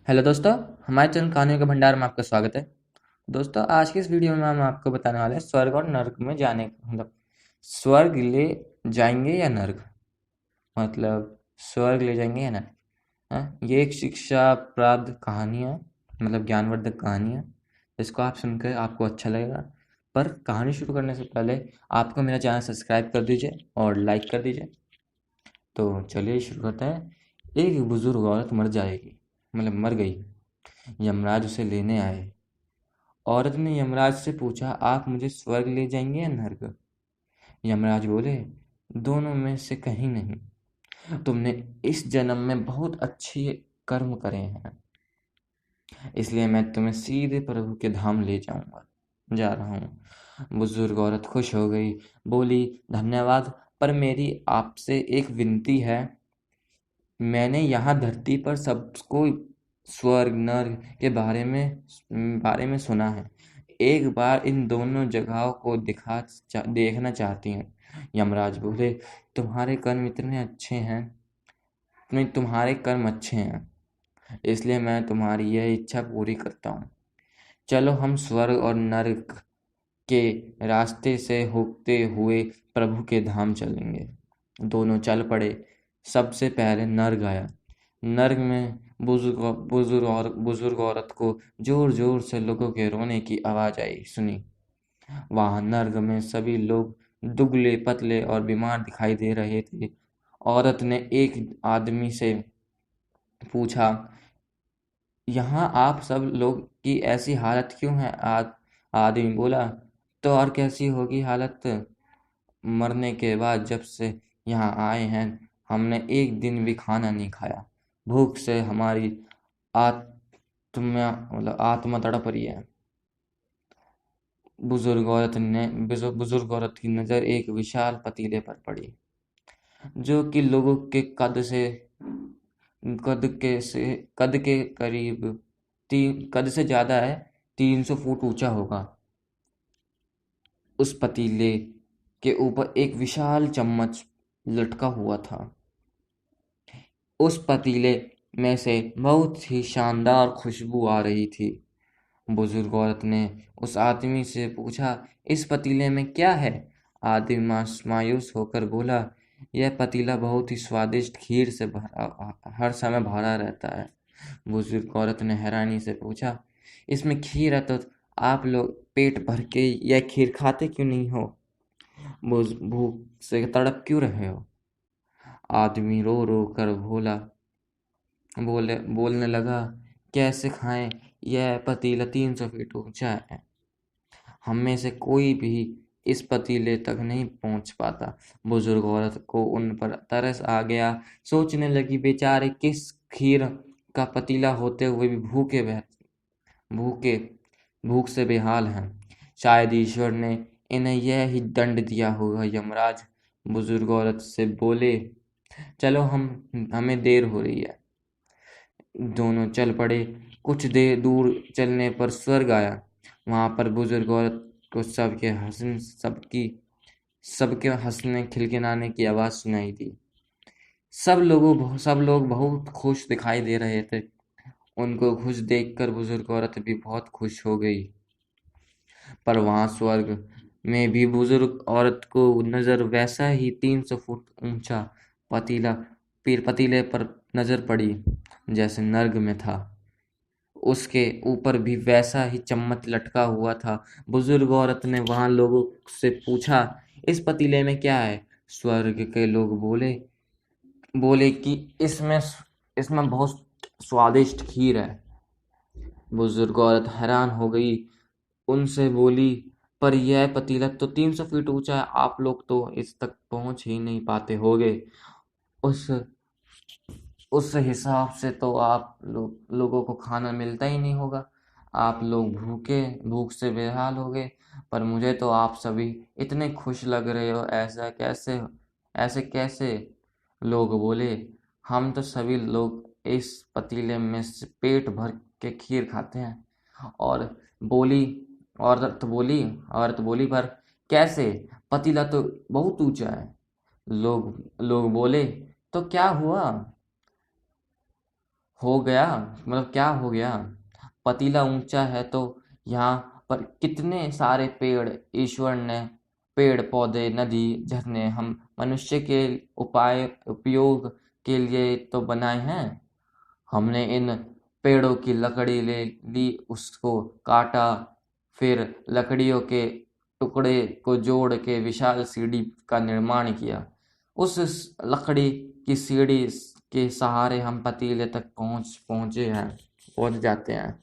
Hello दोस्तों, हमारे channel कहानियों के भंडार में आपका स्वागत है। दोस्तों, आज की इस वीडियो में हम आपको बताने वाले हैं स्वर्ग और नर्क में जाने मतलब स्वर्ग ले जाएंगे या नर्क, मतलब स्वर्ग ले जाएंगे या नर्क। ये एक शिक्षा प्राप्त कहानी है, मतलब ज्ञानवर्धक कहानी है। इसको आप सुनकर आपको अच्छा लगेगा। पर कहानी शुरू करने से पहले आपको मेरा चैनल सब्सक्राइब कर दीजिए और लाइक कर दीजिए। तो चलिए शुरू करते हैं। एक बुजुर्ग औरत मर जाएगी, मतलब मर गई। यमराज उसे लेने आए। औरत ने यमराज से पूछा, आप मुझे स्वर्ग ले जाएंगे या नर्क? यमराज बोले, दोनों में से कहीं नहीं। तुमने इस जन्म में बहुत अच्छे कर्म करे हैं, इसलिए मैं तुम्हें सीधे प्रभु के धाम ले जाऊंगा, जा रहा हूँ। बुजुर्ग औरत खुश हो गई, बोली, धन्यवाद, पर मेरी आपसे एक विनती है। मैंने यहाँ धरती पर सबको स्वर्ग नर्क के बारे में सुना है। एक बार इन दोनों जगहों को देखना चाहती हूँ। यमराज बोले, तुम्हारे कर्म इतने अच्छे हैं, तुम्हारे कर्म अच्छे हैं, इसलिए मैं तुम्हारी यह इच्छा पूरी करता हूँ। चलो हम स्वर्ग और नर्क के रास्ते से होते हुए प्रभु के धाम चलेंगे। दोनों चल पड़े। सबसे पहले नर्क आया। नर्क में बुजुर्ग औरत को जोर जोर से लोगों के रोने की आवाज आई सुनी। वहां नर्क में सभी लोग दुबले पतले और बीमार दिखाई दे रहे थे। औरत ने एक आदमी से पूछा, यहाँ आप सब लोग की ऐसी हालत क्यों है? आदमी बोला, तो और कैसी होगी हालत? मरने के बाद जब से यहाँ आए हैं, हमने एक दिन भी खाना नहीं खाया। भूख से हमारी आत्मा तड़प रही है। बुजुर्ग औरत की नजर एक विशाल पतीले पर पड़ी, जो कि लोगों के कद के करीब कद से ज्यादा है, 300 फुट ऊंचा होगा। उस पतीले के ऊपर एक विशाल चम्मच लटका हुआ था। उस पतीले में से बहुत ही शानदार खुशबू आ रही थी। बुजुर्ग औरत ने उस आदमी से पूछा, इस पतीले में क्या है? आदमी मायूस होकर बोला, यह पतीला बहुत ही स्वादिष्ट खीर से हर समय भरा रहता है। बुजुर्ग औरत ने हैरानी से पूछा, इसमें खीर है तो आप लोग पेट भर के यह खीर खाते क्यों नहीं हो? भूख से तड़प क्यों रहे हो? आदमी रो रो कर बोलने लगा, कैसे खाएं? यह पतीला 300 फीट ऊंचा है, हम में से कोई भी इस पतीले तक नहीं पहुंच पाता। बुजुर्ग औरत को उन पर तरस आ गया। सोचने लगी, बेचारे किस खीर का पतीला होते हुए भी भूखे भूख से बेहाल हैं। शायद ईश्वर ने इन्हें यह ही दंड दिया होगा। यमराज बुजुर्ग औरत से बोले, चलो हमें देर हो रही है। दोनों चल पड़े। कुछ देर दूर चलने पर स्वर्ग आया। वहां पर बुजुर्ग औरत को सबके हंसने खिलखिलाने की आवाज सुनाई दी। सब लोग बहुत खुश दिखाई दे रहे थे। उनको खुश देखकर बुजुर्ग औरत भी बहुत खुश हो गई। पर वहां स्वर्ग में भी बुजुर्ग औरत को नजर वैसा ही 300 फुट ऊंचा पतीला पीर पतीले पर नजर पड़ी जैसे नर्क में था। उसके ऊपर भी वैसा ही चम्मच लटका हुआ था। बुजुर्ग औरत ने वहां लोगों से पूछा, इस पतीले में क्या है? स्वर्ग के लोग बोले बोले कि इसमें बहुत स्वादिष्ट खीर है। बुजुर्ग औरत हैरान हो गई, उनसे बोली, पर यह पतीला तो 300 फीट ऊंचा है, आप लोग तो इस तक पहुंच ही नहीं पाते होगे। उस उस हिसाब से तो लोगों को खाना मिलता ही नहीं होगा। आप लोग भूख से बेहाल हो गए। पर मुझे तो आप सभी इतने खुश लग रहे हो, ऐसे कैसे? लोग बोले, हम तो सभी लोग इस पतीले में से पेट भर के खीर खाते हैं। और बोली औरत बोली, पर कैसे? पतीला तो बहुत ऊंचा है। लोग बोले, तो क्या हुआ? हो गया, मतलब क्या हो गया? पतीला ऊंचा है तो यहाँ पर कितने सारे पेड़ ईश्वर ने, पेड़ पौधे, नदी, झरने हम मनुष्य के उपयोग के लिए तो बनाए हैं। हमने इन पेड़ों की लकड़ी ले ली, उसको काटा, फिर लकड़ियों के टुकड़े को जोड़ के विशाल सीढ़ी का निर्माण किया। उस लकड़ी की सीढ़ी के सहारे हम पतीले तक पहुंच जाते हैं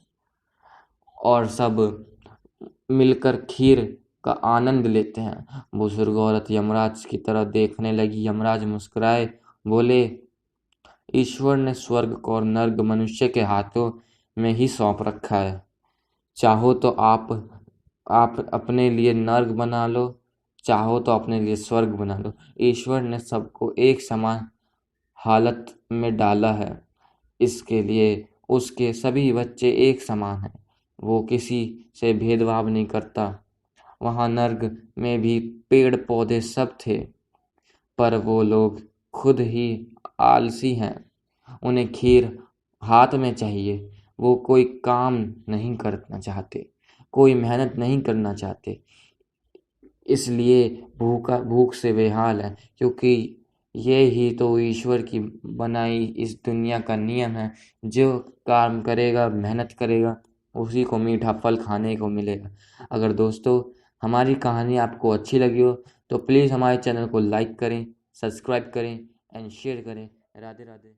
और सब मिलकर खीर का आनंद लेते हैं। बुजुर्ग औरत यमराज की तरफ देखने लगी। यमराज मुस्कुराए, बोले, ईश्वर ने स्वर्ग को और नर्क मनुष्य के हाथों में ही सौंप रखा है। चाहो तो आप अपने लिए नर्क बना लो, चाहो तो अपने लिए स्वर्ग बना लो। ईश्वर ने सबको एक समान हालत में डाला है, इसके लिए उसके सभी बच्चे एक समान हैं। वो किसी से भेदभाव नहीं करता। वहाँ नर्क में भी पेड़ पौधे सब थे, पर वो लोग खुद ही आलसी हैं। उन्हें खीर हाथ में चाहिए। वो कोई काम नहीं करना चाहते, कोई मेहनत नहीं करना चाहते। इसलिए भूख से बेहाल है, क्योंकि ये ही तो ईश्वर की बनाई इस दुनिया का नियम है। जो काम करेगा, मेहनत करेगा, उसी को मीठा फल खाने को मिलेगा। अगर दोस्तों हमारी कहानी आपको अच्छी लगी हो तो प्लीज़ हमारे चैनल को लाइक करें, सब्सक्राइब करें एंड शेयर करें। राधे राधे।